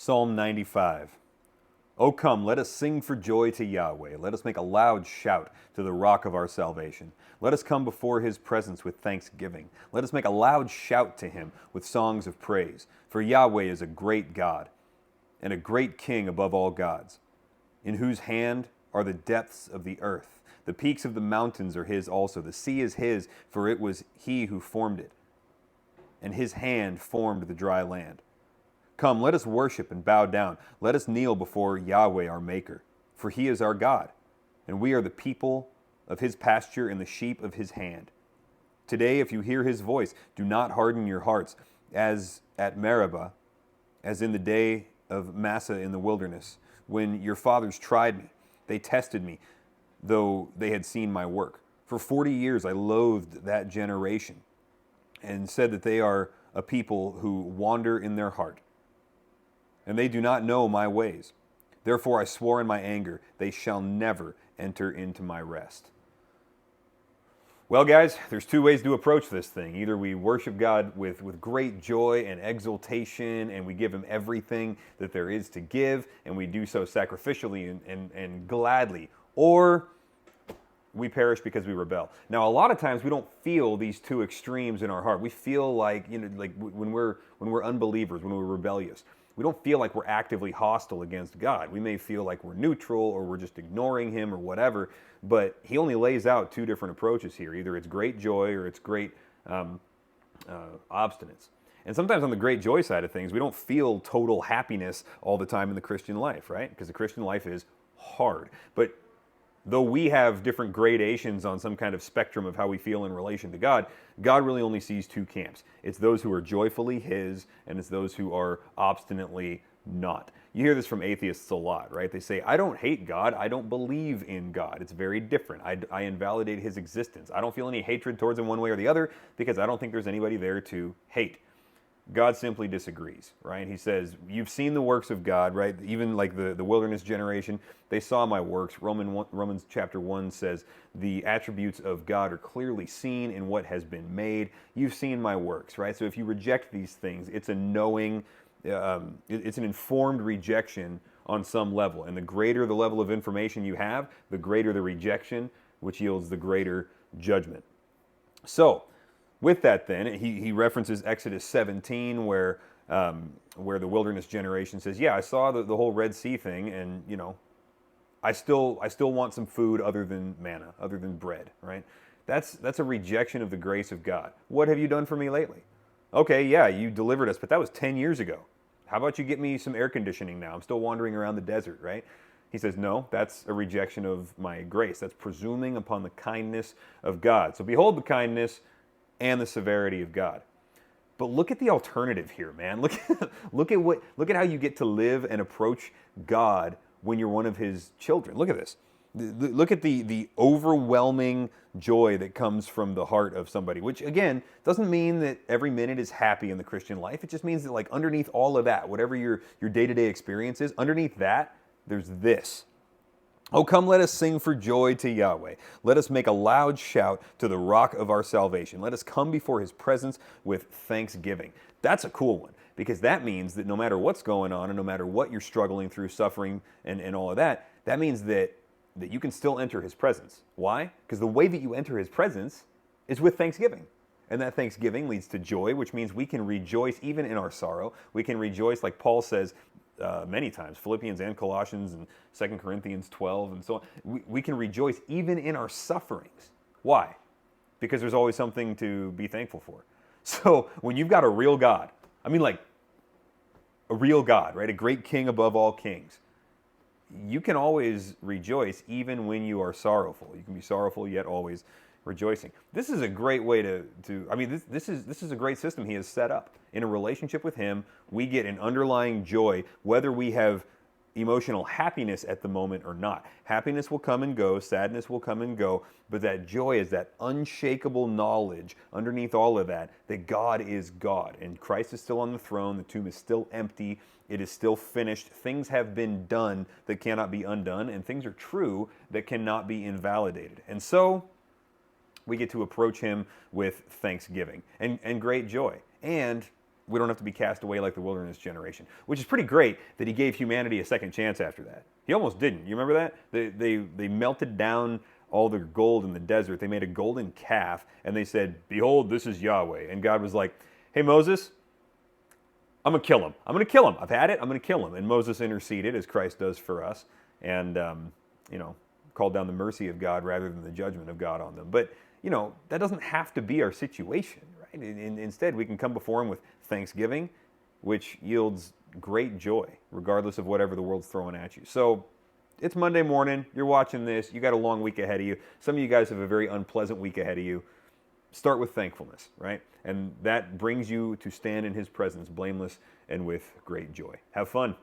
Psalm 95. O come, let us sing for joy to Yahweh. Let us make a loud shout to the rock of our salvation. Let us come before his presence with thanksgiving. Let us make a loud shout to him with songs of praise. For Yahweh is a great God and a great king above all gods, in whose hand are the depths of the earth. The peaks of the mountains are his also. The sea is his, for it was he who formed it, and his hand formed the dry land. Come, let us worship and bow down. Let us kneel before Yahweh our Maker, for he is our God, and we are the people of his pasture and the sheep of his hand. Today, if you hear his voice, do not harden your hearts, as at Meribah, as in the day of Massah in the wilderness, when your fathers tried me. They tested me, though they had seen my work. For 40 years I loathed that generation, and said that they are a people who wander in their heart, and they do not know my ways. Therefore I swore in my anger, they shall never enter into my rest. Well, guys, there's two ways to approach this thing. Either we worship God with great joy and exultation, and we give him everything that there is to give, and we do so sacrificially and gladly, or we perish because we rebel. Now, a lot of times we don't feel these two extremes in our heart. We feel like, like when we're unbelievers, when we're rebellious, we don't feel like we're actively hostile against God. We may feel like we're neutral or we're just ignoring him or whatever, but he only lays out two different approaches here. Either it's great joy or it's great obstinance. And sometimes on the great joy side of things, we don't feel total happiness all the time in the Christian life, right? Because the Christian life is hard. But though we have different gradations on some kind of spectrum of how we feel in relation to God, God really only sees two camps. It's those who are joyfully his, and it's those who are obstinately not. You hear this from atheists a lot, right? They say, I don't hate God, I don't believe in God. It's very different. I invalidate his existence. I don't feel any hatred towards him one way or the other because I don't think there's anybody there to hate. God simply disagrees, right? He says, you've seen the works of God, right? Even like the wilderness generation, they saw my works. Romans chapter 1 says, the attributes of God are clearly seen in what has been made. You've seen my works, right? So if you reject these things, it's a knowing, it's an informed rejection on some level. And the greater the level of information you have, the greater the rejection, which yields the greater judgment. So, with that then, he references Exodus 17 where the wilderness generation says, yeah, I saw the whole Red Sea thing, and I still want some food other than manna, other than bread, right? That's a rejection of the grace of God. What have you done for me lately? Okay, yeah, you delivered us, but that was 10 years ago. How about you get me some air conditioning now? I'm still wandering around the desert, right? He says, no, that's a rejection of my grace. That's presuming upon the kindness of God. So behold the kindness and the severity of God. But look at the alternative here, man. Look at how you get to live and approach God when you're one of his children. Look at this. Look at the overwhelming joy that comes from the heart of somebody, which again doesn't mean that every minute is happy in the Christian life. It just means that like underneath all of that, whatever your day-to-day experience is, underneath that, there's this. Oh, come, let us sing for joy to Yahweh. Let us make a loud shout to the rock of our salvation. Let us come before his presence with thanksgiving. That's a cool one, because that means that no matter what's going on and no matter what you're struggling through, suffering and all of that, that means that you can still enter his presence. Why? Because the way that you enter his presence is with thanksgiving. And that thanksgiving leads to joy, which means we can rejoice even in our sorrow. We can rejoice, like Paul says, many times, Philippians and Colossians and 2 Corinthians 12 and so on. We can rejoice even in our sufferings. Why? Because there's always something to be thankful for. So when you've got a real God, I mean like a real God, right? A great king above all kings. You can always rejoice even when you are sorrowful. You can be sorrowful yet always rejoicing. This is a great way this is a great system he has set up. In a relationship with him, we get an underlying joy, whether we have emotional happiness at the moment or not. Happiness will come and go, sadness will come and go, but that joy is that unshakable knowledge underneath all of that God is God, and Christ is still on the throne, the tomb is still empty, it is still finished, things have been done that cannot be undone, and things are true that cannot be invalidated. And so, we get to approach him with thanksgiving and great joy. And we don't have to be cast away like the wilderness generation, which is pretty great that he gave humanity a second chance after that. He almost didn't. You remember that? They melted down all their gold in the desert. They made a golden calf, and they said, "Behold, this is Yahweh." And God was like, "Hey, Moses, I'm going to kill him. I'm going to kill him. I've had it. I'm going to kill him." And Moses interceded, as Christ does for us, and, called down the mercy of God rather than the judgment of God on them. But, that doesn't have to be our situation, right? Instead, we can come before him with thanksgiving, which yields great joy, regardless of whatever the world's throwing at you. So it's Monday morning. You're watching this. You got a long week ahead of you. Some of you guys have a very unpleasant week ahead of you. Start with thankfulness, right? And that brings you to stand in his presence blameless and with great joy. Have fun.